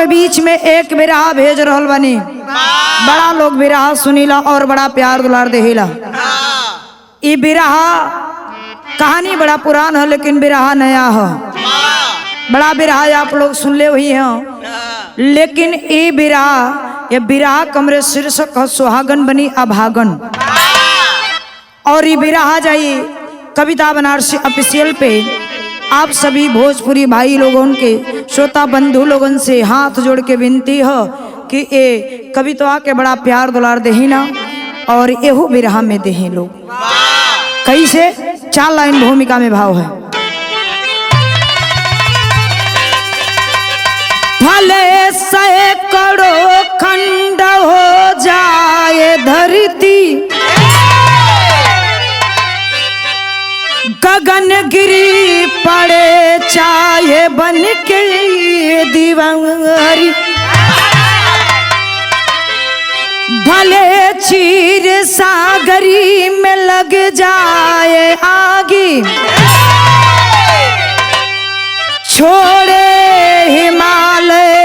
बीच में एक बिरहा भेज रहल बनी। बड़ा लोग बिरहा सुनीला और बड़ा प्यार दुलार देहिला। ये बिरहा कहानी बड़ा पुरान है लेकिन बिरहा नया है। बड़ा बिरहा आप लोग सुन ले हुई हैं, लेकिन ये बिरहा कमरे शीर्षक सुहागन बनी अभागन। और ये बिरहा जाइए कविता बनारसी ऑफिशियल पे आप सभी भोजपुरी भाई लोगों के श्रोता बंधु लोगों से हाथ जोड़ के विनती है कि ये कविता के बड़ा प्यार दुलार देही ना और एहू बिरहा में देही लोग। कैसे 4 लाइन भूमिका में भाव है। भले सैकड़ों खंड हो जाए धरती, गगन गिरी पड़े चाहे बन के दीवारी, भले चीर सागरी में लग जाए आगी, छोड़े हिमालय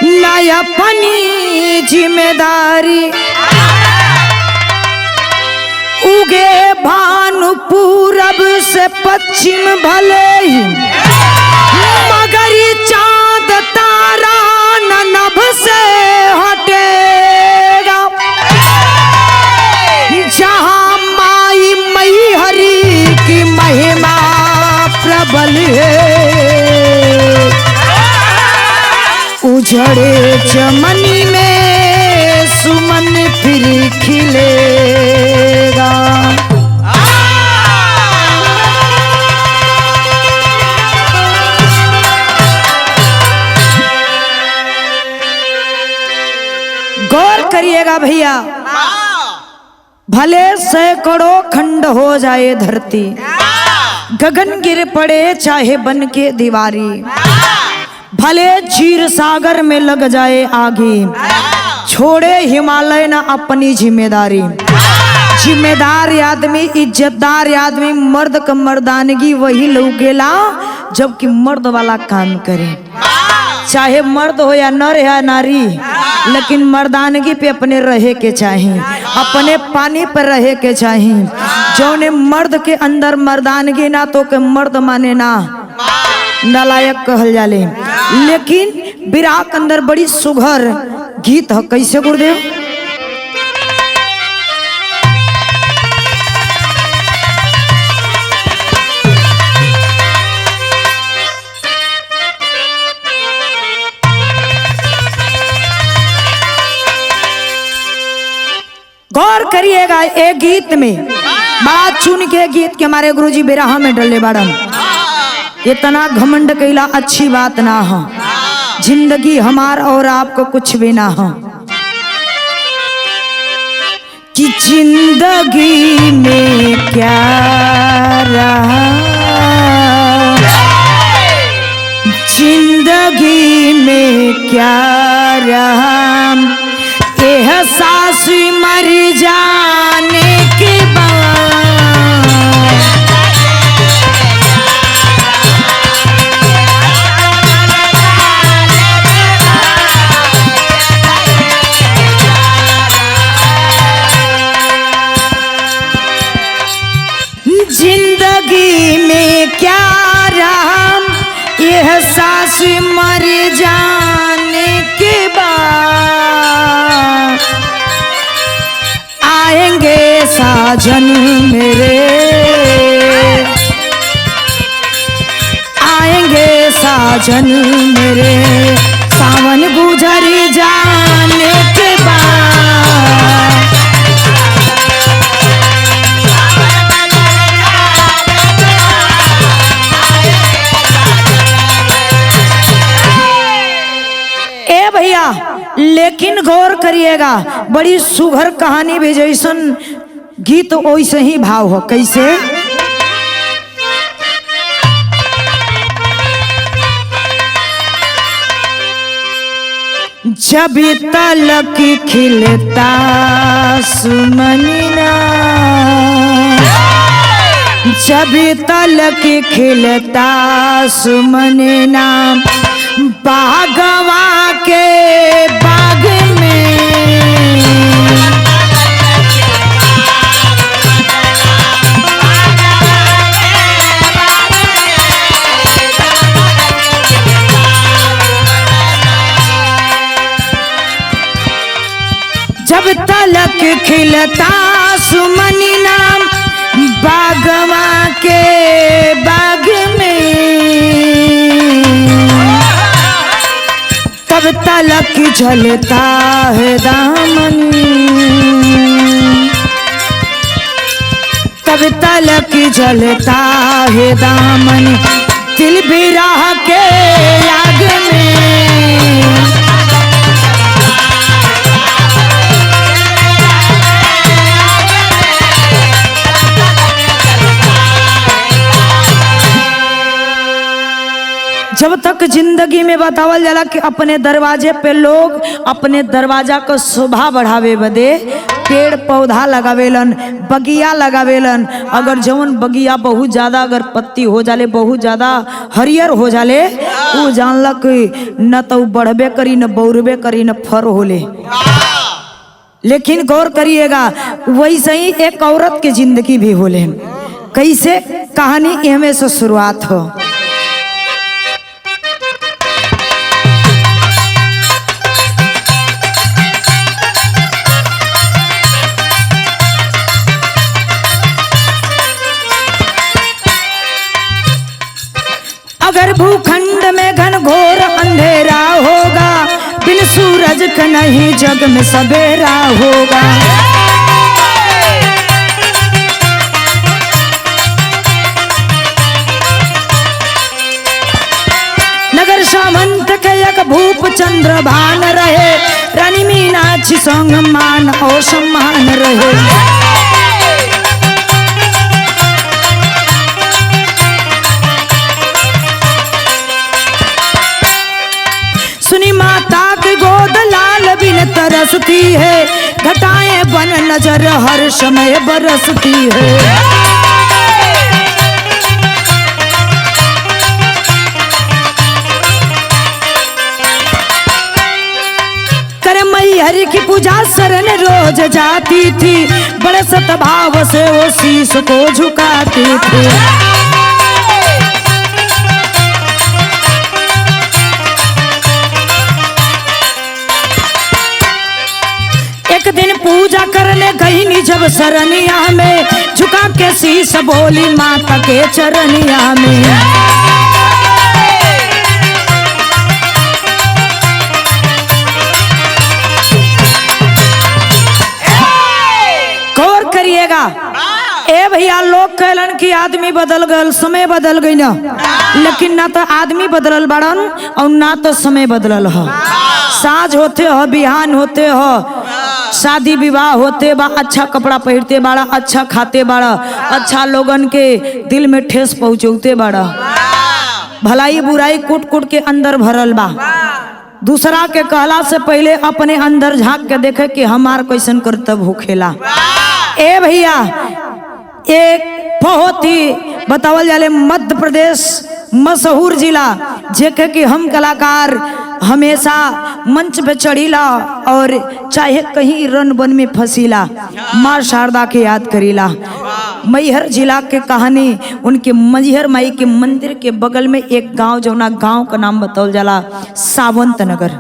न अपनी जिम्मेदारी, उगे भानु पूरब से पश्चिम भले ही, मगर चांद तारा न नभ से हटेगा, जहां माई मई हरि की महिमा प्रबल है, उजड़े चमनी में सुमन फिर खिलेगा। गौर करिएगा भैया, भले सैकड़ों खंड हो जाए धरती, गगन गिर पड़े चाहे बन के दीवारी, भले चीर सागर में लग जाए आगे, छोड़े हिमालय ना अपनी जिम्मेदारी। जिम्मेदार आदमी इज्जतदार आदमी मर्द का मर्दानगी वही लौकेला जबकि मर्द वाला काम करे, चाहे मर्द हो या नर या नारी, लेकिन मर्दानगी पे अपने रहे के चाहिए, अपने पानी पर रहे के चाहिए। जौने मर्द के अंदर मर्दानगी ना तो के मर्द माने ना, नालायक कहल जाले। लेकिन बिरहा के अंदर बड़ी सुघर गीत है। कैसे गुरुदेव? गौर करिएगा एक गीत में, बड़ा चुन के गीत के हमारे गुरुजी बिरहा में डले बाड़न। इतना घमंड कैला अच्छी बात ना हो, जिंदगी हमार और आपको कुछ भी ना हो। कि जिंदगी में क्या रहा, जिंदगी में क्या रहा, एहसास मर जाने के बाद, जिंदगी में क्या रहा, एहसास मर जाने के बाद, आएंगे साजन मेरे, आएंगे साजन मेरे, सावन गुजर जाने के बाद, भैया। लेकिन गौर करिएगा, बड़ी सुघर कहानी भी जैसन गीत वैसे ही भाव हो। कैसे? जब तलक खिलता सुमनिना, जब तलक खिलता सुमनिना, बागवा के बाग में जब तलक खिलता सुमनी नाम बागवा के बाग में तब तलक जलता है दामन तब तलक जलता है दामन दिल भी राह के आग में जब तक जिंदगी में बतावल जाला कि अपने दरवाजे पे लोग अपने दरवाजा को शोभा बढ़ावे बदे पेड़ पौधा लगावेलन बगिया लगावेलन अगर जवन बगिया बहुत ज्यादा अगर पत्ती हो जाले बहुत ज्यादा हरियर हो जाले वो जानलक न तो बढ़बे करी न बौरबे करी न फर होले। लेकिन गौर करिएगा वैसे ही एक औरत के जिंदगी भी होले। कैसे कहानी एमे से शुरुआत हो। अगर भूखंड में घनघोर अंधेरा होगा बिन सूरज का नहीं जग में सवेरा होगा। नगर सामंत के एक भूप चंद्र भान रहे रानी मीनाक्षी संग मान और सम्मान रहे। सुनी माता की गोद लाल बिन तरसती है घटाएं बन नजर हर समय बरसती है। कर मैहर की पूजा शरण रोज जाती थी बड़े सतभाव से वो शीश को झुकाती थी। एक दिन पूजा करने गई नी जब सरनिया में झुका के शीश बोली माता के चरनिया में। गौर करिएगा ए भैया लोग कहलन कि आदमी बदल गल समय बदल गई ना लेकिन ना तो आदमी बदलल बड़न और ना तो समय बदलल हो। साज होते हो बिहान होते हो शादी विवाह होते बा अच्छा कपड़ा पहनते बाड़ा अच्छा खाते बाड़ा अच्छा लोगन के दिल में ठेस पहुँचौते बाड़ा भलाई बुराई कूट कूट के अंदर भरल बा। दूसरा के कहला से पहले अपने अंदर झांक के देखे कि हमार कैसन कर्तव्य होखेला। ए भैया एक बहुत ही बतावल जाले मध्य प्रदेश मशहूर जिला जेके कि हम कलाकार हमेशा मंच पे चढ़ीला और चाहे कहीं रन वन में फंसीला माँ शारदा के याद करीला। मैहर जिला के कहानी उनके मैहर माई के मंदिर के बगल में एक गांव जौना गांव का नाम बतावल जाला सावंत नगर।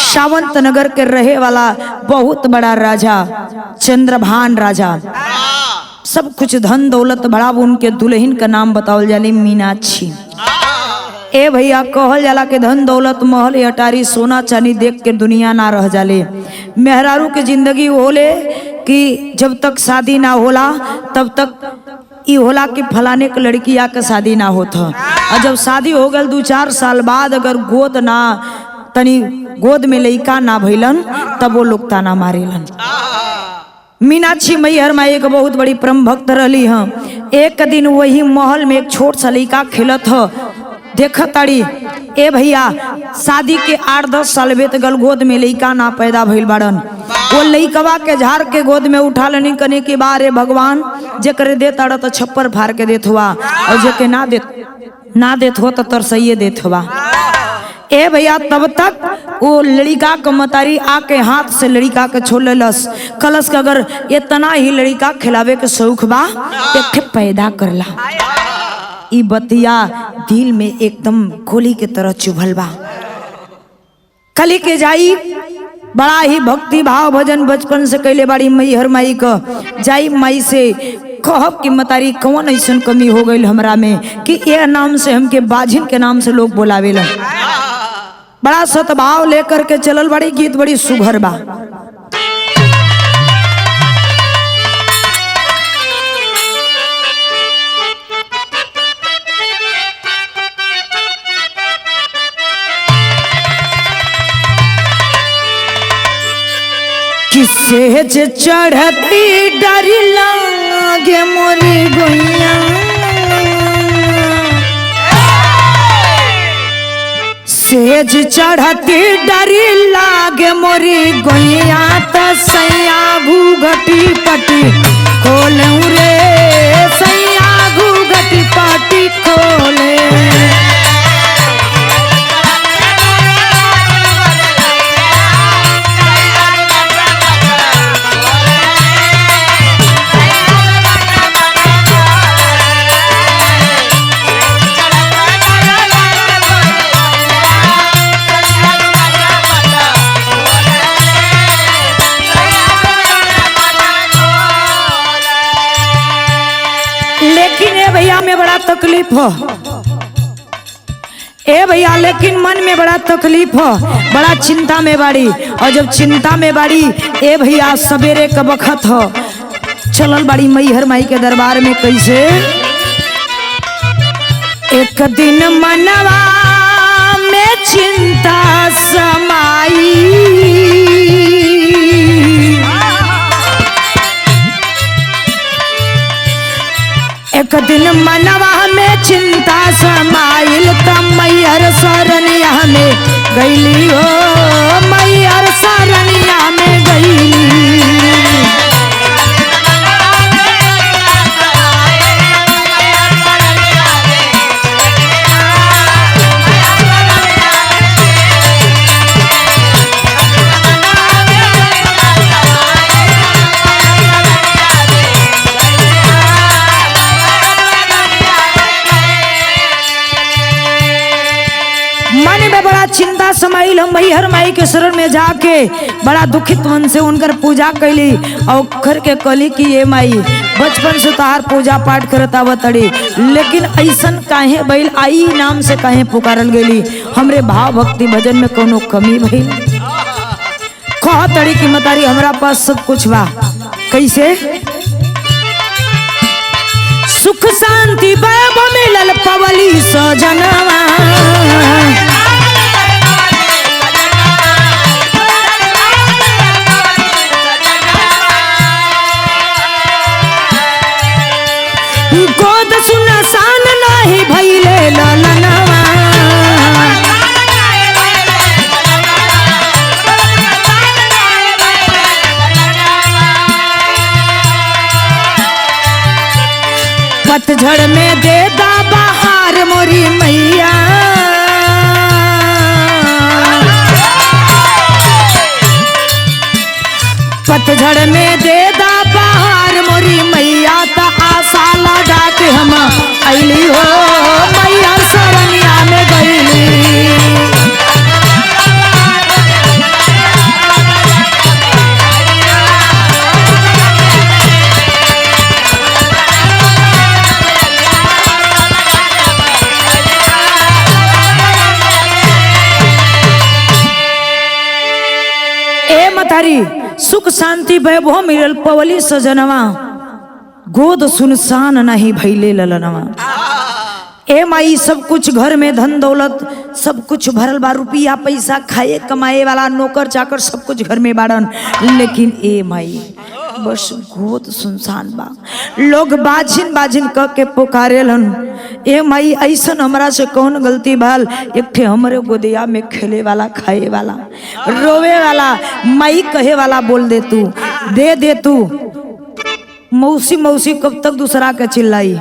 सावंत नगर के रहे वाला बहुत बड़ा राजा चंद्रभान राजा सब कुछ धन दौलत बड़ा उनके दुल्हन का नाम बतावल जाली मीनाक्षी। ए भैया कहल जाला के धन दौलत महल अटारी सोना चांदी देख के दुनिया ना रह जाले। मेहरारू के जिंदगी होले कि जब तक शादी ना होला तब तक ई होला कि फलाने के लड़किया के शादी ना होता और जब शादी हो गल 2-4 साल बाद अगर गोद ना तनी गोद में लइका ना भइलन तब वो लोग ताना मारेलन। मीनाक्षी मैहर माई एक बहुत बड़ी परम भक्त रही हैं। एक दिन वही महल में एक छोट सा लड़का खेलत ह देखा ताड़ी ए भैया शादी के 8-10 साल बीत गल गोद में लइका ना पैदा भइल बाड़न। वो लइकवा के झाड़ के गोद में उठा लेनी कने के बारे भगवान जेकर दे ताड़ा तो छप्पर फाड़ के देत हुआ और जेके ना देत हो तो तरसइये देत हुआ। ए भैया तब तक वो लड़िका के मतारी आके हाथ से लड़िका के छोड़ लेलस, कलश के अगर इतना ही लड़िका खिलावे के शौक बा एक पैदा करला। ई बतिया दिल में एकदम गोली के तरह चुभल बा। कली के जाई बड़ा ही भक्ति भाव भजन बचपन से कैले बाड़ी मैहर माई का, जाई माई से कहब कि मतारी कौन ऐसा कमी हो गई हमरा में कि ये नाम से हमके बाझिन के नाम से लोग बोलावेला। बड़ा सतभाव लेकर के चलल बड़ी, गीत बड़ी सुघर बा। सेज चढ़ती डरी लागे मोरी गोइया, सेज चढ़ती डरी लागे मोरी गोइया, तो सैया घूघटी पटी खोलूं रे, सैया घूघटी पटी खोले। भैया में बड़ा तकलीफ हो ए भैया, लेकिन मन में बड़ा तकलीफ हो, बड़ा चिंता में बाड़ी। और जब चिंता में बाड़ी ए भैया सवेरे का वक्त हो, चलल बाड़ी मैहर माई के दरबार में। कैसे एक दिन मनवा में चिंता समाई, एक दिन मनवा में चिंता समाइल, तब मैहर सरनिया में गईली हो, मैहर सरनिया में गईली। चिंता समाइल, हम मैहर माई के शरण में जाके बड़ा दुखित मन से उनकर पूजा कैली और घर के कली कि ये माई बचपन से तहार पूजा पाठ करत आवतड़ी, लेकिन ऐसन काहे भइल, आई नाम से काहे पुकारल गेली, हमरे भाव भक्ति भजन में कोनो कमी भइल। कहतड़ी कि मतारी हमरा पास सब कुछ बा। कैसे सुख शांति वैभव मिलल पवली सजनवा, गोद सुनसान नहीं भइले ललनवा, पतझड़ में दे दा बहार मोरी मैया, पतझड़ में दे दा बहार मोरी मैया, तो आशा लगा के हम अइली हो, मैया सरनिया में गईली। ए मतारी सुख शांति वैभव मिलल पवली सजनवा, गोद सुनसान नहीं भइले ललनवा। ए माई सब कुछ घर में धन दौलत सब कुछ भरल बा, रुपया पैसा खाए कमाए वाला नौकर चाकर सब कुछ घर में बाड़न, लेकिन ए माई बस गोद सुनसान बा। लोग बाझिन बाझिन कह के पुकारेलन। ए माई ऐसन हमरा से कौन गलती भाल, एक ठे हमरे गोदिया में खेले वाला खाए वाला रोवे वाला माई कहे वाला बोल दे तू, दे दे तू। मौसी मौसी कब तक दूसरा के चिल्लाई,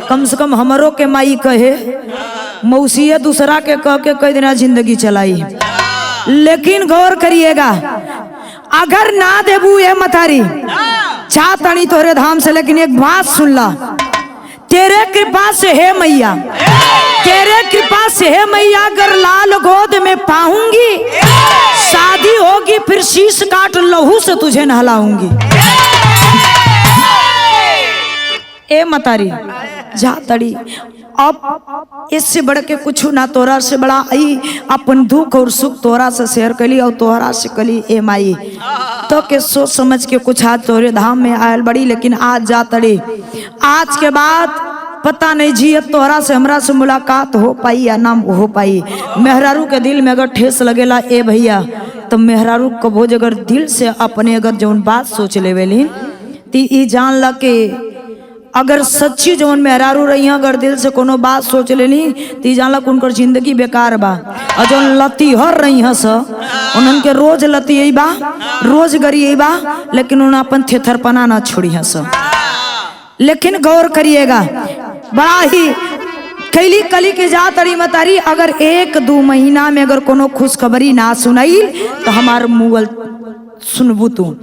कम से कम हमरों के माई कहे। मौसिया दूसरा के कह के कई दिन जिंदगी चलाई। लेकिन गौर करिएगा, अगर ना देबू ये मतारी चाह तनी तोरे धाम से, लेकिन एक बात सुन ला, तेरे कृपा से है मैया, तेरे कृपा से है मैया, अगर लाल गोद में पाऊंगी, शादी होगी फिर शीश काट लहू से तुझे नहलाऊंगी। ए मतारी जा तड़ी, अब इससे बढ़ के कुछ ना तोरा से बड़ा आई, अपन दुख और सुख तोरा से शेयर कली और तोहरा से कली। ए माई तो के सोच समझ के कुछ आज तोरे धाम में आयल बड़ी, लेकिन आज जा तड़ी, आज के बाद पता नहीं जियत तोहरा से हमरा से मुलाकात हो पाई या ना हो पाई। मेहरारू के दिल में अगर ठेस लगेला ए भैया, तो मेहरारू कबो अगर दिल से अपने अगर जौन बात सोच लेवेली ती ई जान ला के अगर सच्ची जौन मेहरारू रही अगर दिल से कोनो बात सोच लेनी ती जान ला उनकर जिंदगी बेकार बा। और जौन लतीहर रही हस उनन के रोज लती बा, रोज गरी बा, लेकिन उन अपन थेथरपना ना छोड़ी हस। लेकिन गौर करिएगा, बड़ा ही कैली कली के जा तड़ी मतारी, अगर 1-2 महीना में अगर कोनो खुशखबरी ना सुनाई तो हमार मुगल सुनबू तू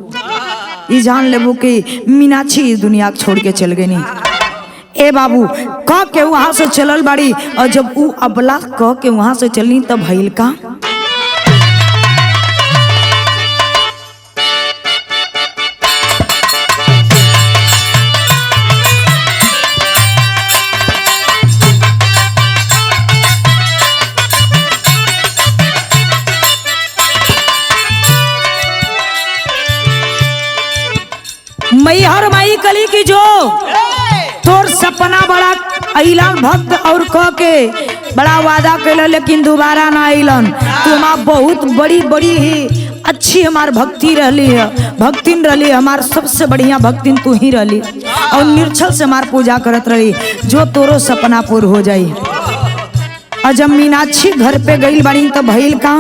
ई जान लेबू कि मीनाक्षी इस दुनिया छोड़ के चल गई। ए बाबू कह के वहां से चलल बाड़ी, और जब ऊ अबला कह के वहां से चलनी तब भइल का, मैहर माई कली की जो तोर सपना बड़ा अइलन भक्त और कह के बड़ा वादा कैल, लेकिन दोबारा ना अइलन। तुम बहुत बड़ी बड़ी ही अच्छी हमार भक्ति रहली है, भक्तिन रहली, हमार सबसे बढ़िया भक्तिन तू ही रहली, और निर्छल से हमार पूजा करत रही, जो तोरो सपना पूर हो जाई। और जब मीनाक्षी घर पे गई बड़ी तो भइल का,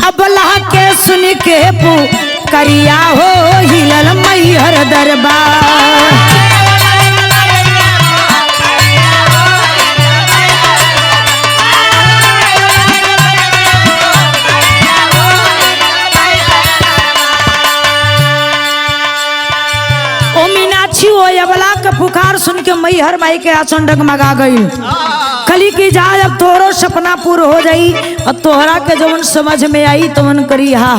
अबला के सुन के पुकरिया हो हिलल मैहर दरबार। ओ मीनाक्षी ओ अबला के पुकार सुन के मैहर माई के आसन डगमगा गई। कली की जा जब तोरो सपना पूरा हो जाई, और तोहरा के जवन समझ में आई तवन करी। हा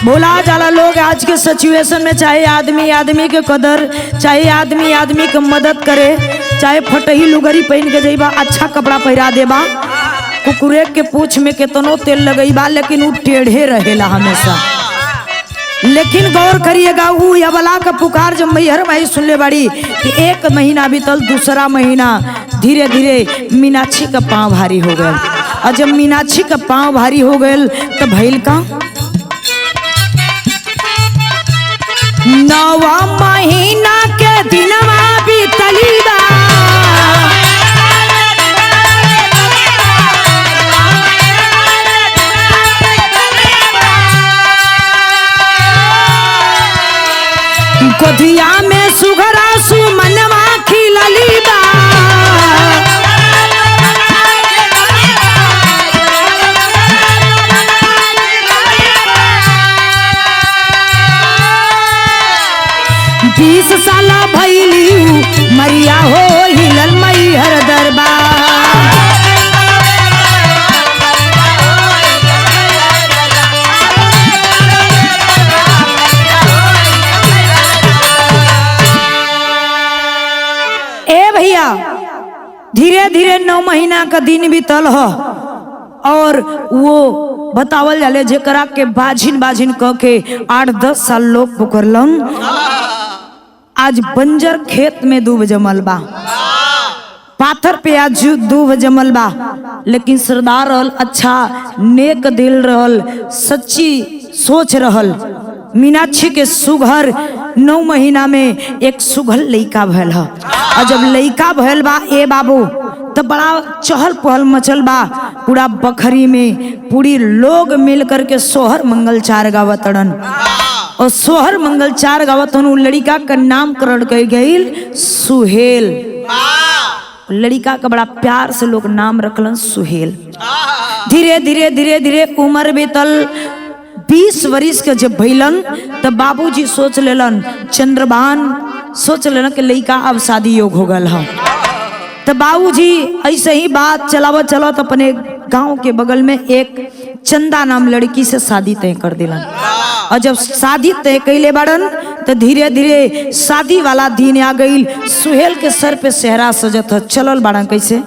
बोला जाला लोग आज के सिचुएशन में, चाहे आदमी आदमी के कदर, चाहे आदमी आदमी के मदद करे, चाहे फटही लुगरी पहन के जाइबा, अच्छा कपड़ा पहरा देबा, कुकुरे के पूछ में केतनो तेल लगईबा, लेकिन वो टेढ़े रहेला हमेशा। लेकिन गौर करिएगा, वो अबला का पुकार जब मैहर माई सुन ले बाड़ी कि 1 महीना बीतल, दूसरा महीना धीरे धीरे मीनाक्षी का पाँव भारी हो गया। और जब मीनाक्षी का पाँव भारी हो गए तो भइल का, 9वां महीना के दिनवा बीतली बा, गोदिया में सुघरा सुमनवा खिलली बा, बीस साल भइली मरिया हो हिलल मैहर दरबार। ए भैया धीरे धीरे 9 महीना का दिन बीतल हो, और वो बतावल जाले जेकरा के बाझिन बाझिन कह के 8-10 साल लोग पुकरलन, आज बंजर खेत में दूब जमल बा, पाथर पे आज दूब जमल बा, लेकिन सरदार रहल, अच्छा नेक दिल रहल, सच्ची सोच रहल। मीनाक्षी के सुघर 9 महीना में एक सुघल लइका भयल है, और जब लइका भयल बा ए बाबू तो बड़ा चहल पहल मचल बा पूरा बखरी में, पूरी लोग मिल करके सोहर मंगल 4 गावतड़न, और सोहर मंगल 4 गावत लड़का का नामकरण कर गई सुहेल। लड़का का बड़ा प्यार से लोग नाम रखलन सुहेल। धीरे धीरे धीरे धीरे उम्र बीतल 20 वर्ष के जब भइलन तब बाबूजी सोच लेलन, चंद्रभान सोच लेलन कि लड़का अब शादी योग हो गल है। तो बाबूजी ऐसे ही बात चलावत चलावत अपने गांव के बगल में एक चंदा नाम लड़की से शादी तय कर दिलन। और जब शादी तय कैले बाड़न तो धीरे धीरे शादी वाला दिन आ गई। सुहेल के सर पे सेहरा सजत है। चलल बाड़न कैसे,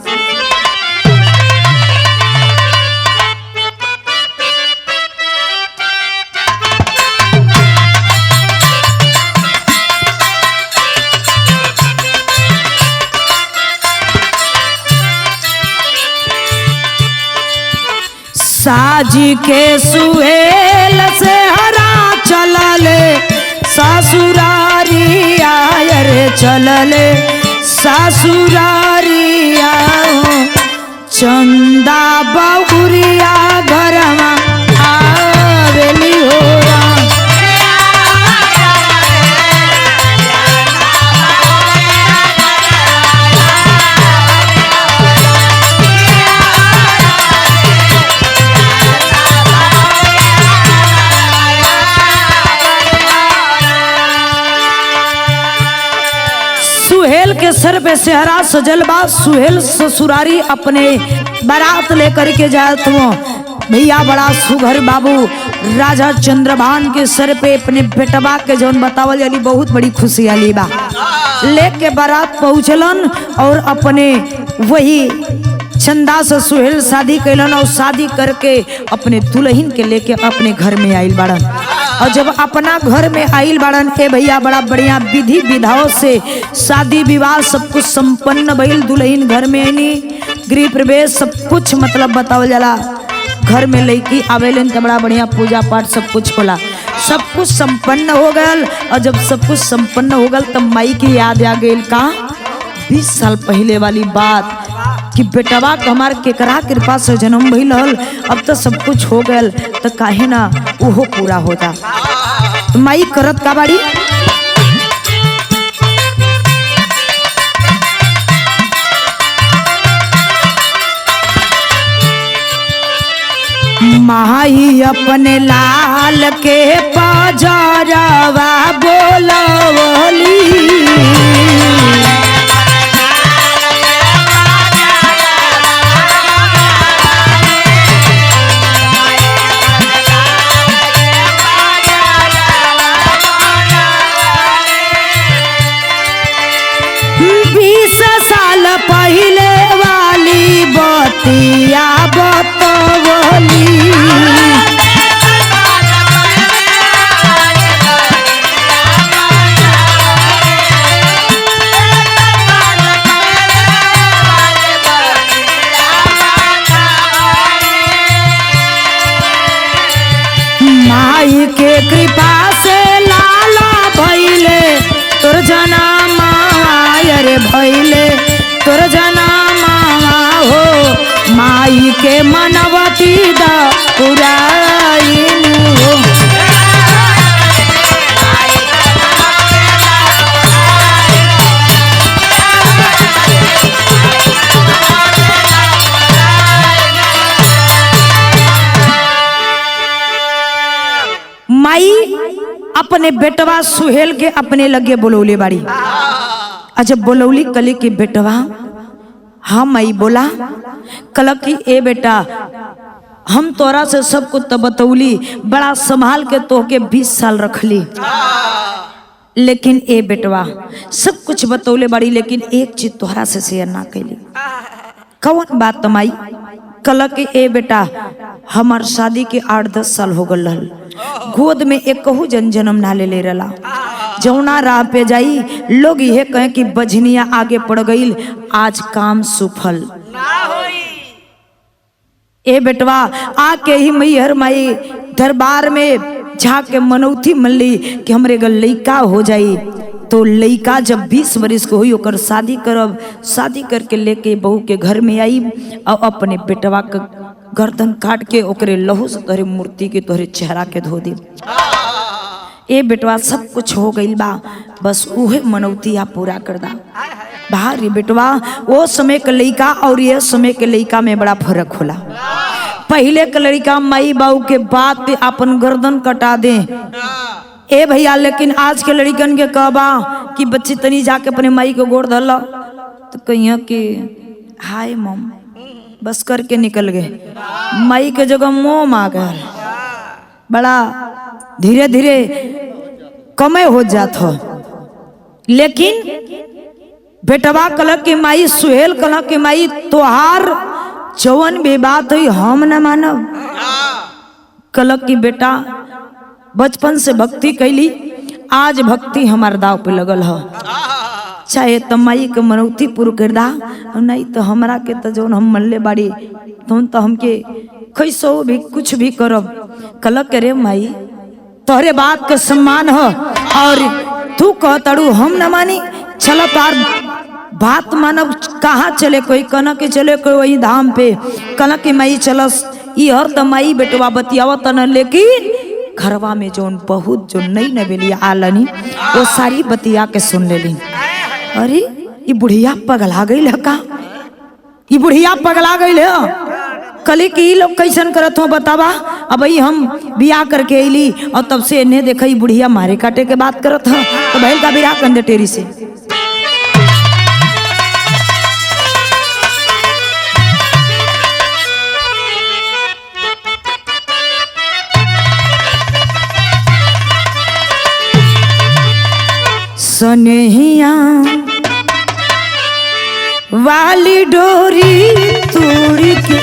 साजी के सुहेल से हरा चलले ससुरारी आयर चलले ससुरारिया चंदा बहुरिया घरमा आवेली हो। सुहेल के सर पे सेहरा सजल बा। सुहेल ससुरारी अपने बारात लेकर के जात हुआ। भैया बड़ा सुघर बाबू राजा चंद्रभान के सर पे अपने बेटवा के जौन बतावल जाली बहुत बड़ी खुशी आली बा। लेके बारात पहुँचलन और अपने वही चंदा से सुहेल शादी कैलन और शादी करके अपने दुल्हन के लेके अपने घर में आइल बाड़न। और जब अपना घर में आइल बाड़न ए भैया बड़ा बढ़िया विधि विधाओं से शादी विवाह सब कुछ संपन्न भइल। दुल्हन घर में आईनी, गृह प्रवेश सब कुछ मतलब बतावल जाला। घर में लड़की आवेलन तो बड़ा बढ़िया पूजा पाठ सब कुछ होला। सब कुछ संपन्न हो गल। और जब सब कुछ संपन्न हो गल तब माई की याद आ गई का 20 साल पहले वाली बात कि बेटवा का हमार केकरा कृपा से जन्म भइल हल। अब तो सब कुछ हो गल तो काहे ना उहो पूरा हो जा। तो माई करत का बाड़ी, माई अपने लाल के पजरवा बोलवली। पहले वाली बतिया बतवली। माई के कृपा से लाला भइले तोर जन्म रे भइले तोर जन्म हो। माई के मनवती दा पुराइन हो। माई अपने बेटवा सुहेल के अपने लगे बोलौले बाड़ी। जब बोलौली कली की बेटवा हाँ माई बोला कल की ए बेटा हम तोरा से सब कुछ बतौली बड़ा संभाल के तोहके 20 साल रखली। लेकिन ए बेटवा सब कुछ बतौले बड़ी लेकिन एक चीज तोहरा से शेयर ना कैली। कौन बात माई? कल के ए बेटा हमार शादी के 8-10 साल हो गल रहल। गोद में एक कहू जन्म ना ले रहा। जौना राह पे जाई लोग यह कहें कि बजनिया आगे पड़ गई, आज काम सुफल ए बेटवा आके ही मैहर माई दरबार में जाके मनौती मल्ली कि हमरे गल लइका हो जाई। तो लइका जब 20 वर्ष को हुई ओकर शादी करब। शादी करके लेके बहू के घर में आई और अपने बेटवा का गर्दन काट के ओकरे लहू से तोहरे मूर्ति के तोहरे चेहरा के धो दी। ए बेटवा सब कुछ हो गई बा, बस उहे मनौती आप पूरा कर दा। भारी बेटवा वो समय के लड़का और ये समय के लड़का में बड़ा फर्क होला। पहले के लड़का माई बाबू के बात पे अपन गर्दन कटा दे ए भैया, लेकिन आज के लड़कन के कहबा कि बच्ची तनी जाके अपने माई को गोड़ धल तो कहिया कि हाय मम बस करके निकल गए। माई के जगह मोम आ गया, बड़ा धीरे धीरे कमे हो जात हो। लेकिन बेटवा कलक की माई, सुहेल कलक की माई, तोहार जवन भी बात हुई हम न मानब। कलक की बेटा बचपन से भक्ति कैली, आज भक्ति हमार दाव पे लगल हो। चाहे तो माई के मनौती पूर्ण कर दा, नहीं तो हमरा के तो जौन हम मल्ले बाड़ी तो हमके कैसो भी कुछ भी करब। कलक करे माई तोहरे बात के सम्मान हो और तू कह तड़ू हम न मानी, चलो तार बात मानब। कहाँ चले, कोई कना के चले कोई वही धाम पे, कना की माई चलस ई हर तो माई बेटवा बतियावत न, लेकिन घरवा में जोन बहुत जो नई नवेली आलनी वो सारी बतिया के सुन लेली। अरे ये बुढ़िया पगला गई है का, ये बुढ़िया पगला गई है। कली की लोग कैसन करत हो बतावा। अब हम बियाह करके अली और तब से इन्हें देखा ये बुढ़िया मारे काटे के बात करत हो, तो बहल का बियाह कर दे टेरी से। सनेहिया वाली डोरी तोड़ के,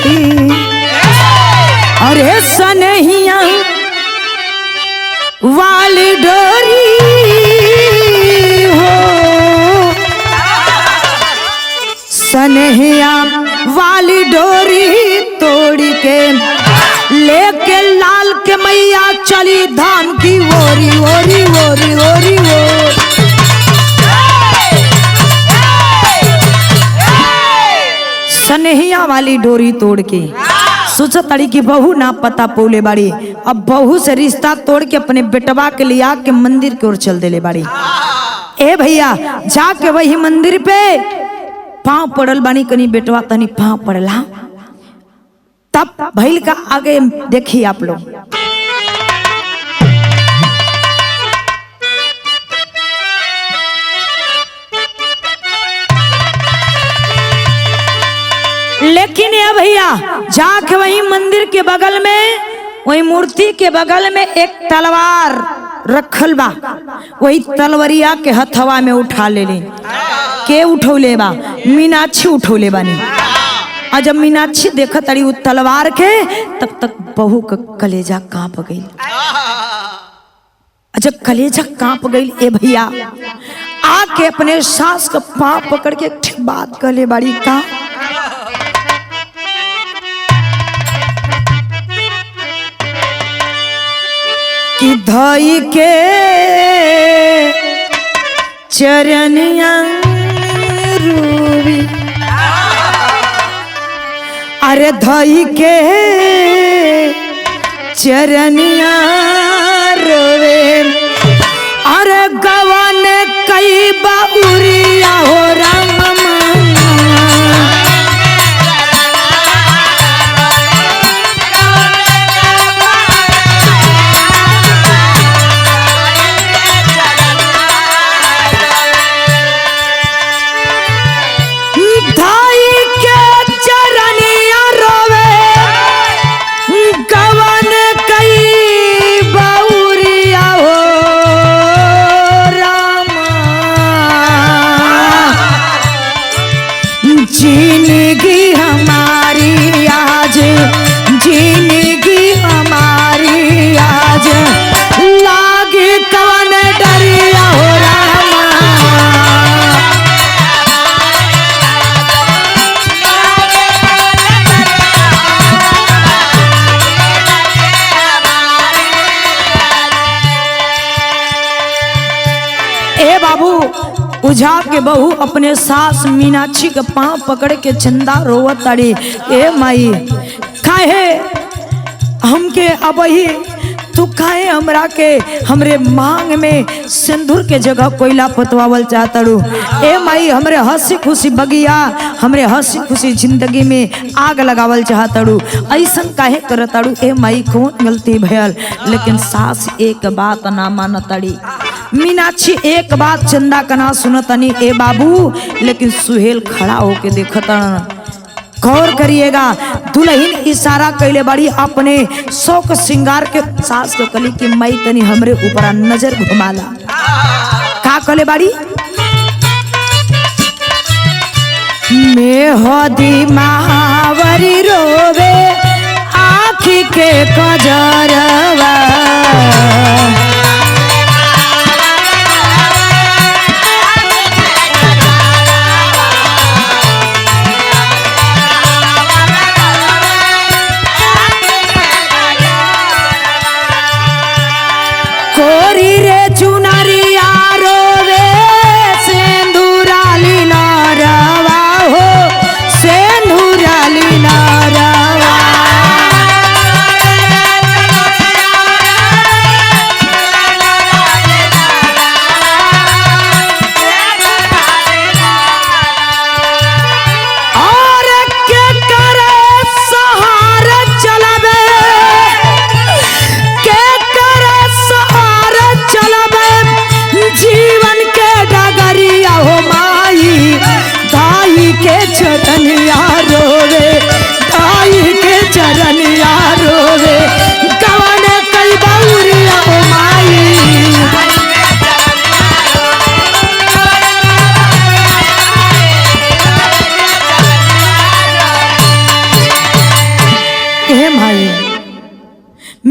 अरे सनेहिया वाली डोरी हो, सनेहिया वाली डोरी तोड़ के लेके लाल के मैया चली धाम की ओरी ओरी ओरी ओरी ओरी। सनेहिया वाली डोरी तोड़ के सोचा तड़ी की बहू ना पता पोले बाड़ी, अब बहू से रिश्ता तोड़ के अपने बेटवा के लिया के मंदिर की ओर चल देले बाड़ी। ए भैया जाके वही मंदिर पे पांव पड़ल बानी, कनी बेटवा तनी पांव पड़ला, तब भैल का आगे देखिए आप लोग। लेकिन ये भैया जाके वही मंदिर के बगल में, वही मूर्ति के बगल में एक तलवार रखल बा, वही तलवरिया के हथवा में उठा ले ली। के उठौले बा? मीनाक्षी उठौले बानी। और जब मीनाक्षी देखा तड़ी उस तलवार के, तब तक बहू का कलेजा कांप गई। जब कलेजा कांप गई ए भैया आके अपने सास का पांव पकड़ के बात कर ले बाड़ी का, कि धई के चरनिया रूबी, अरे धई के चरनिया रोवे, अरे गवन कई बाउरिया हो राम। जिंदगी हमारी आज, जिंदगी हमारी आज लागे कवन डरिया हो रामा। ए बाबू उझा के बहू अपने सास मीनाक्षी के पांव पकड़ के चंदा रोवत ताड़ी। ए माई काहे हमके अब ही तू काहे हमरा के हमरे मांग में सिंदूर के जगह कोयला पतवावल चाहतड़ू। ए माई हमरे हंसी खुशी बगिया हमरे हंसी खुशी जिंदगी में आग लगावल चाहतड़ू, ऐसन काहे करतड़ू। ए माई कौन गलती भयल। लेकिन सास एक बात ना मानतड़ी। मीनाक्षी एक बात चंदा का ना सुनतनी ए बाबू। लेकिन सुहेल खड़ा होके देखतन। गौर करिएगा, दुल्हन इशारा कैले बड़ी अपने शौक श्रृंगार के सास को कली की मई तनी हमरे ऊपर नजर घुमाला। का कले बड़ी मेहदी महावरी रोवे आँखी के कजरवा, कोरी रे चुनरिया रोवे सेंदूराली नारवा हो सेंदूराली नारवा। और के करे सहारा चलबे के करे सहारा चलबे जीवन के डगरिया हो माई। दाई के चरनिया रोवे दाई के चरनिया रोवे कवन कई बउरिया हो माई। हे माई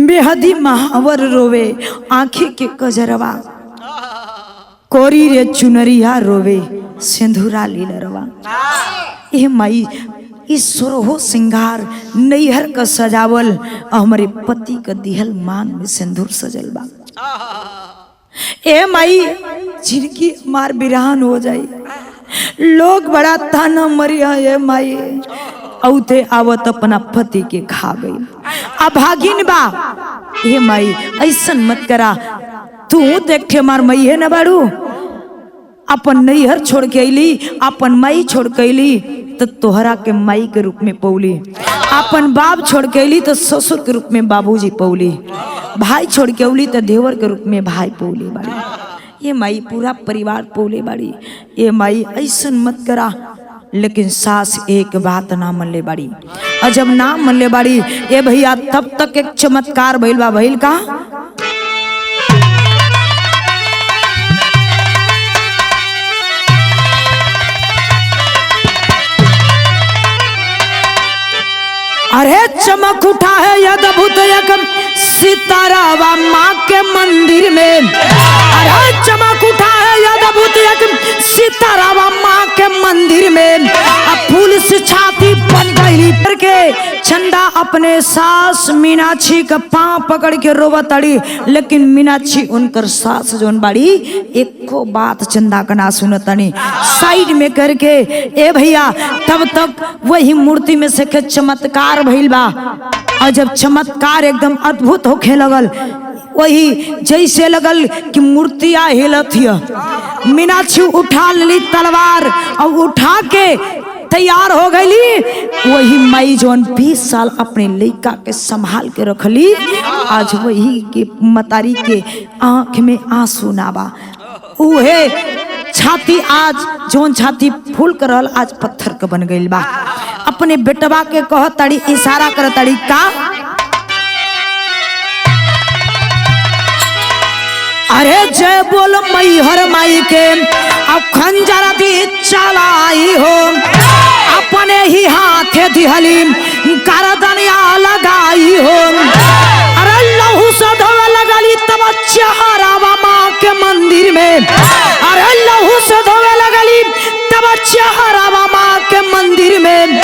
बेहदी महावर रोवे आँखी के कजरवा, कोरी रे चुनरिया रोवे सिंधुरा लीलरवा। ए माई ईश्वर हो सिंगार नैहर का सजावल हमारे पति का दिहल मांग में सिंदूर सजल बा। ए माई जिनकी मार बिरान हो जाई लोग बड़ा ताना मरिया। ए माई औते आवत अपना पति के खा गई अभागिन बा। हे माई ऐसन मत करा। तू देखे मार मई है न बाड़ू अपन नैहर छोड़ के अली अपन माई छोड़ के अली तो तोहरा के माई के रूप में पौली, अपन बाप छोड़ के अली तो ससुर के रूप में बाबूजी पौली, भाई छोड़ के अली तो देवर के रूप में भाई पौली बाड़ी। ये माई पूरा परिवार पौले बाड़ी। ये माई ऐसन मत करा। लेकिन सास एक बात ना मन ले बाड़ी। और जब ना मन ले बाड़ी ए भैया तब तक एक चमत्कार भइल बा। भइल का अरे चमक उठा है अद्भुत एक सितारा वा माँ के मंदिर में। अरे चमक उठा है अद्भुत एक सितारा वा माँ के मंदिर में। अब फूल से छाती बन गई करके चंदा अपने सास मीनाक्षी का पांव पकड़ के रोवतड़ी। लेकिन मीनाक्षी उनकर सास जोन बाड़ी एको बात चंदा का ना सुनतनी साइड में करके। ए भैया तब तक वही मूर्ति में से के चमत्कार भइल बा। और जब चमत्कार एकदम अद्भुत होखे लगल वही जैसे लगल कि मूर्तियां हिलत हिय। मीनाक्षी उठा ली तलवार और उठा के तैयार हो गई। वही माई जोन 20 साल अपने लड़का के संभाल के रखली आज वही के मतारी के आंख में आंसू नाबा। उहे छाती आज जोन छाती फूल कर रहल आज पत्थर के बन गई बा। अपने बेटवा के कह तड़ी इशारा कर तड़ी का अरे जय बोल मई हर माई के अब खंजर दी चलाई हो अपने ही हाथे दिहली करदनिया लगाई हो। अरे लहू से धोवे लगली तब चेहरावा माँ के मंदिर में। अरे लहू से धोवे लगली तब चेहरावा माँ के मंदिर में।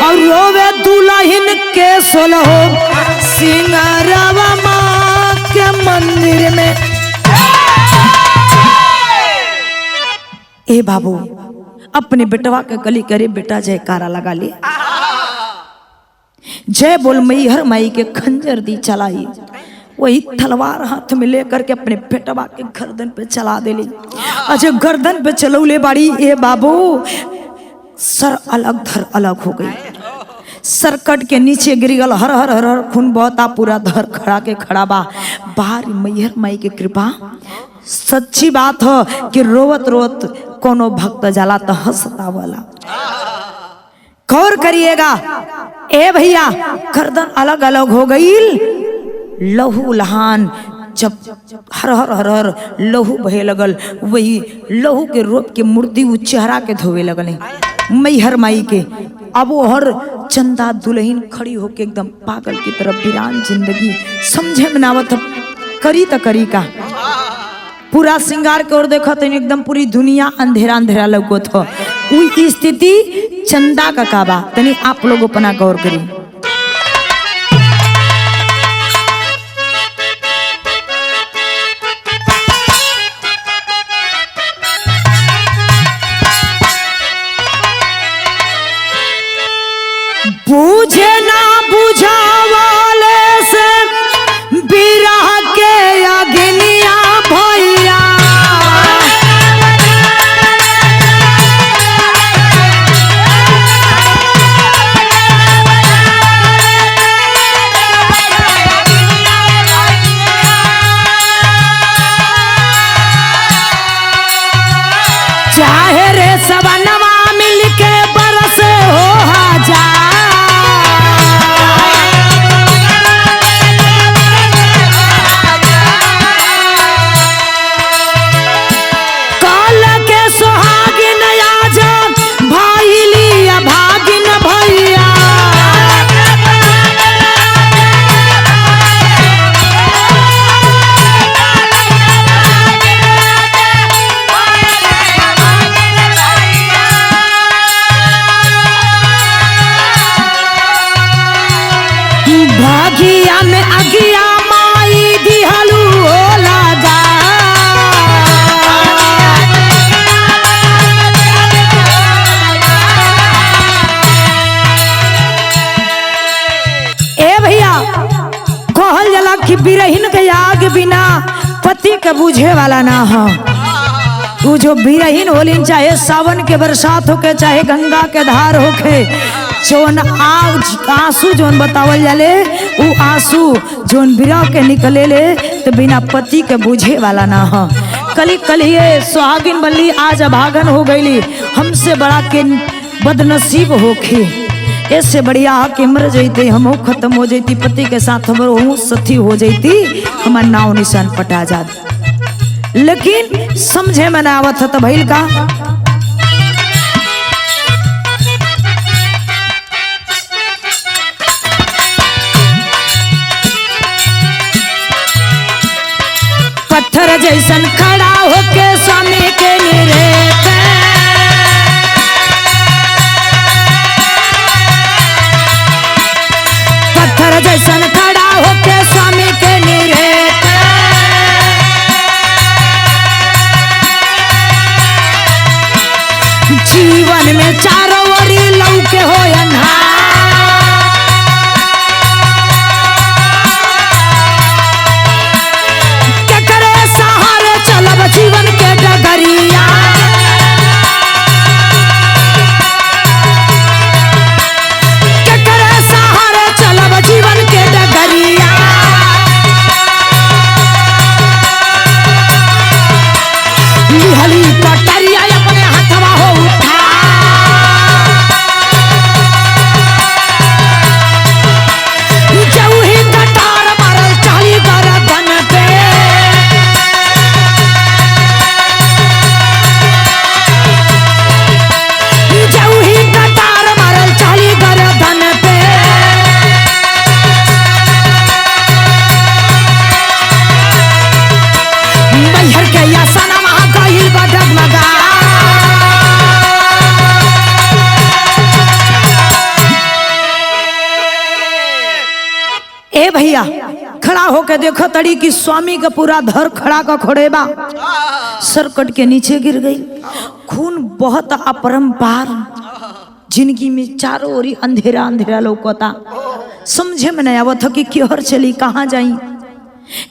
और रोवे दुल्हन के सोलहो सिंगारवा माँ के मंदिर में। ए बाबू अपने बेटवा के गली करे बेटा जयकारा लगा ले। जय बोल मई हर माई के खंजर दी चलाई वही तलवार हाथ में लेकर के अपने पेटवा के गर्दन पे चला देली। अच्छा गर्दन पे चलौले बाड़ी ए बाबू, सर अलग धर अलग हो गई, सरकट के नीचे गिर गल, हर हर हर हर खून बहता, पूरा धर खड़ा के खड़ा बा। बाहर मैहर माई के कृपा। सच्ची बात हो कि रोवत रोवत कोनो भक्त जाला तो हंसता वाला। गौर करिएगा ए भैया, गर्दन अलग अलग हो गई, लहू लहान जब हर हर हर हर लहू बहे लगल, वही लहू के रोप के मूर्ति उ चेहरा के धोवे लगल मैहर माई के। अब वो हर चंदा दुल्हन खड़ी होके एकदम पागल की तरफ वीरान जिंदगी समझे में नावत करी त करी का। पूरा श्रृंगार के ओर देखो तो एकदम पूरी दुनिया अंधेरा अंधेरा लगत हो। उ स्थिति चंदा का काबा तनी आप लोग अपना गौर करी। बूझे ना बुझावाले से बिरह के अग्निया भैया, चाहे रे सबनवा मिल के बरस हो हजार, भागिया में अगिया माई दिहलू हो लगा, ए भैया कहल जाला कि बिरहिन के आग बिना पति के बुझे वाला ना हो। तू जो बिरहिन होलिन, चाहे सावन के बरसात होके चाहे गंगा के धार होके, जोन आंसू जोन बतावल जाले उ आंसू जोन बिरह के निकले ले तो बिना पति के बुझे वाला ना हो। कली कलिए सुहागिन बल्ली आज अभागन हो गईली, हमसे बड़ा के बदनसीब होके, ऐसे बढ़िया के मर जैती, हम खत्म हो जैती, पति के साथ हमर सथी हो जैती, हमार नाव निशान पटा जात। लेकिन समझे में ना आवत तो भइल का। पत्थर जैसन खड़ा होके स्वामी के निरेत, पत्थर जैसन खड़ा होके स्वामी के निरेत, जीवन में चारों ओरी लौके हो अन्हार, जीवन के डगरिया, केकरे सहारे चलब जीवन के डगरिया, लिहली कटरिया अपने हाथवा हो उठा, जऊही कटार मारल चाली गर्दन पे, ए भैया खड़ा होके देखो तड़ी कि स्वामी का पूरा धर खड़ा का खोड़ेबा, सरकट के नीचे गिर गई, खून बहुत अपरंपार, जिंदगी में चारों ओरी अंधेरा अंधेरा लौकता, समझे में नहीं आवत कि क्यों चली कहाँ जाई।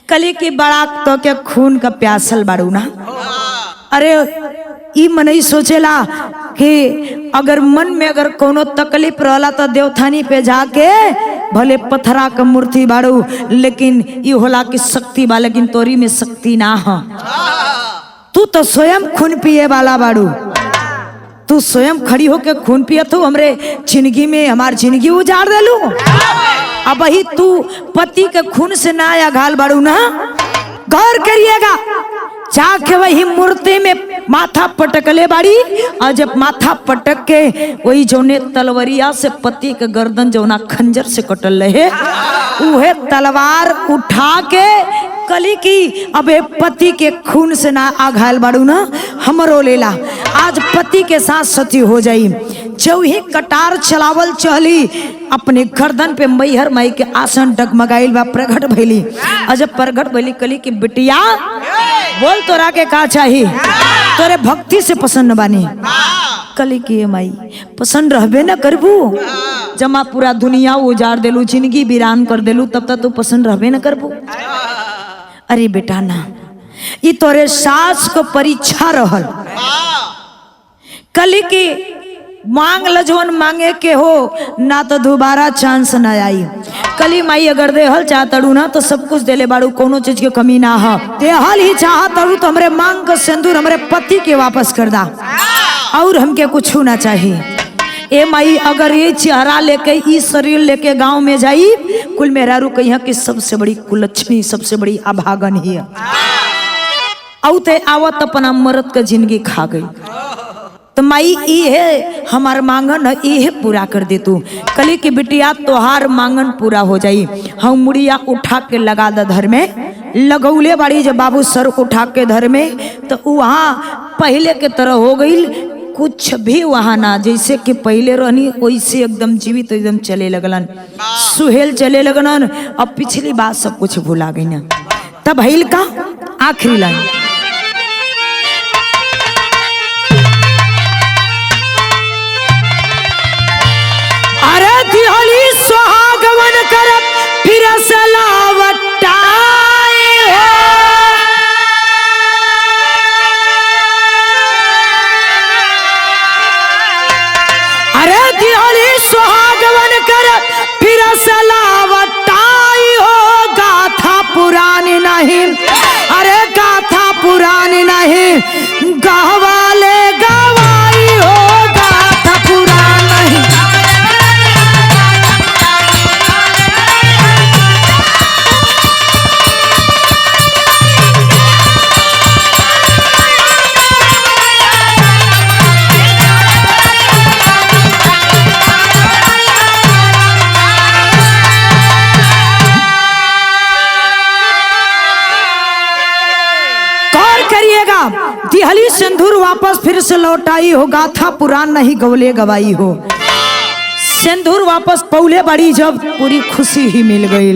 कली की बड़ा तो के खून का प्यासल बाड़ू ना। अरे ई मनई सोचेला कि अगर मन में अगर कोनो तकलीफ रहला तो देवथानी पे जाके भले पत्थरा का मूर्ति बाड़ू, लेकिन ई होला कि शक्ति बा, लेकिन तोरी में शक्ति ना हो। तू तो स्वयं खून पिए वाला बाड़ू, तू स्वयं खड़ी होके खून पियत हो, हमरे जिंदगी में हमार जिंदगी उजाड़ देलू। अब ही तू पति के खून से ना या घाल बाड़ू ना। गौर करिएगा, जाके वही मूर्ति में माथा पटकले बाड़ी, और जब माथा पटक के वही जौने तलवरिया से पति के गर्दन जौना खंजर से कटल रहे, उहे तलवार उठा के कली की अबे पति के खून से ना आघायल बाड़ू ना, हमरो लेला आज पति के साथ सती हो जाई। जो ही कटार चलावल चली, अपने गर्दन पे मैहर माई के आसन डगमगाइल बा प्रगट भइली। और जब प्रगट भइली कली की बिटिया बोल तोरा के का चाही, तोरे भक्ति से पसंद बानी। कली की माई पसंद रहबे न करबू, जमा पूरा दुनिया उजाड़ देलू, जिंदगी वीरान कर देलू, तब तक तू पसंद रहबे न करबू। अरे बेटा ना, ये तोरे सास को परीक्षा रहल। कली की मांग लजवन मांगे के हो ना, तो दोबारा चांस ना आई। कली माई अगर देहल चाहतड़ू ना तो सब कुछ देले बाड़ू, कोनो चीज के कमी ना हो। देहल ही चाहतड़ू तो हमरे मांग का सिंदूर हमरे पति के वापस कर दा, और हमके कुछ ना चाहिए। ए माई अगर ये चेहरा लेके ई शरीर लेके गांव में जाई, कुल मेहरारू कहिया कि सबसे बड़ी कुलच्छनी, सबसे बड़ी अभागन ही है। औते आवत अपना मरद का जिंदगी खा गई। तो माई ई है हमार मांगन, ई है पूरा कर दे तू। कली की बिटिया तोहार मांगन पूरा हो जाई। हम मुड़िया उठा के लगा द धर में, लगौले बाड़ी जब बाबू सर उठा के धर में, तो वहाँ पहले के तरह हो गई, कुछ भी वहाँ ना जैसे कि पहले रहनी वैसे एकदम जीवित एकदम चले लगलन, सुहेल चले लगलन। अब पिछली बात सब कुछ भुला गई ना। तब हिल का आखिरी लाइन, अरे दिहली सुहागवन कर फिर सलावटाई हो, अरे दिहली सुहागवन कर फिर सलावटाई हो। गाथा पुरानी नहीं, अरे गाथा पुरानी नहीं, गहवाले गवाई हो। गाथा पुरानी नहीं, दिहली सिंदूर वापस फिर से लौटाई हो। गाथा पुरान नहीं गवले गवाई हो। सिंदूर वापस पौले बड़ी जब पूरी खुशी ही मिल गई,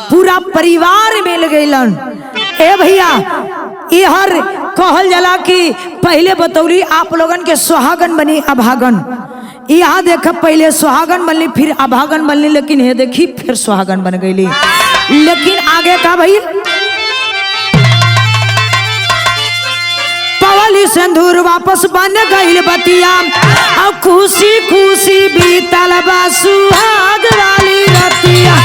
पूरा परिवार मिल गईलन। ए भैया ये हर कहल जला कि पहले बतौली आप लोगन के सुहागन बनी अभागन, यहाँ देख पहले सुहागन बनली फिर अभागन बनली, लेकिन ये देखी फिर सुहागन बन गईली। लेकिन आगे का भाई पवली सिंदूर वापस बन गई बतिया, और खुशी खुशी बीतल बा सुहाग वाली रतिया।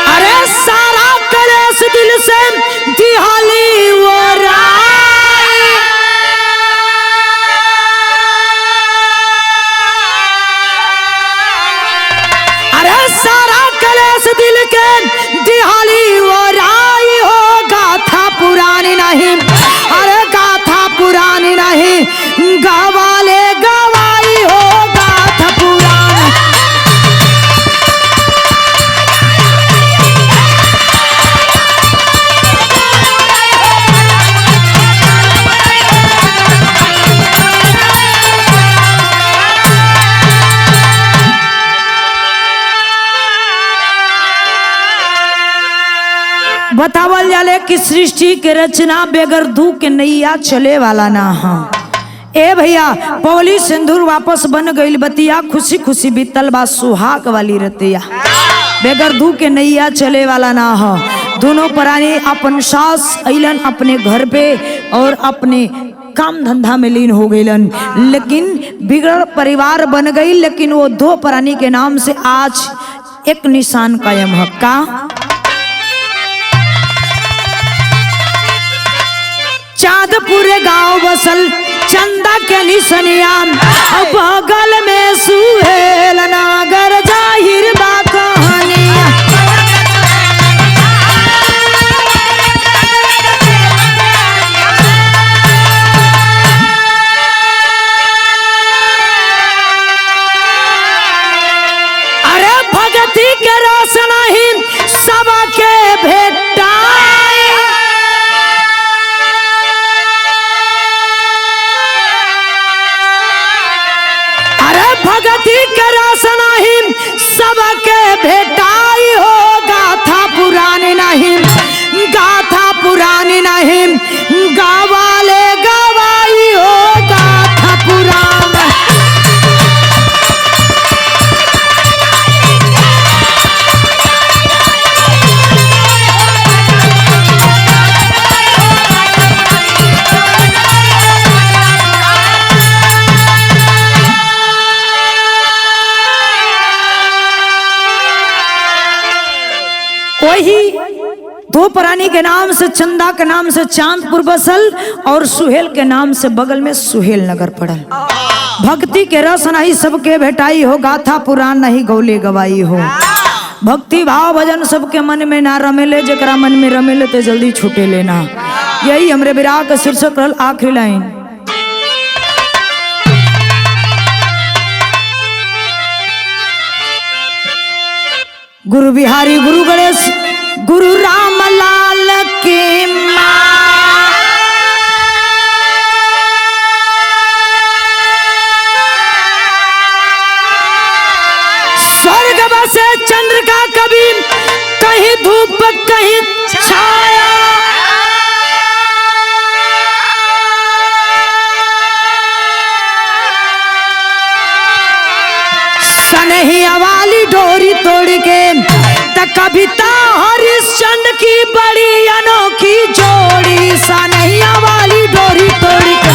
अरे सारा कलेश दिल से दिहाली वो राई, सारा कलेश दिल के दिहाली वो राई हो। गाथा बतावल जाले कि सृष्टि के रचना बेगर दू के नैया चले वाला ना हा। ए भैया पौली सिंदूर वापस बन गईल बतिया, खुशी खुशी बीतल बा सुहाग वाली रतिया, बेगर दू के नैया चले वाला ना हा। दोनों प्राणी अपन सास अइलन अपने घर पे और अपने काम धंधा में लीन हो गईलन, लेकिन बिगड़ परिवार बन गई। लेकिन वो दो प्राणी के नाम से आज एक निशान कायम है। का चांदपुर गांव बसल चंदा के निसनिया, बगल में सुहेल नागर जाहिर बा कहानिया। अरे भगती के रोशन ही सबके भेटा, भगती के रोशन ही सबके भेटाई हो। गाथा पुरानी नहीं, गाथा पुरानी नहीं, गावाले गवाई हो गाथा पुरानी। वही दो प्राणी के नाम से चंदा के नाम से चांदपुर बसल और सुहेल के नाम से बगल में सुहेल नगर पड़ल। भक्ति के रस नहीं सबके भेटाई हो, गाथा पुराण नहीं गौले गवाई हो। भक्ति भाव भजन सबके मन में ना रमेले, जकरा मन में रमेले तो जल्दी छूटे लेना। यही हमरे विराह का शीर्षक रहल। आखिरी लाइन गुरु बिहारी गुरु गणेश गुरु राम लाल की मां। स्वर्ग बसे चंद्र का कभी, कहीं धूप कहीं छाया। सनहिया वाली डोरी तोड़ के कविता हरिश्चंद्र की बड़ी अनोखी जोड़ी। सनहिया वाली डोरी तोड़ के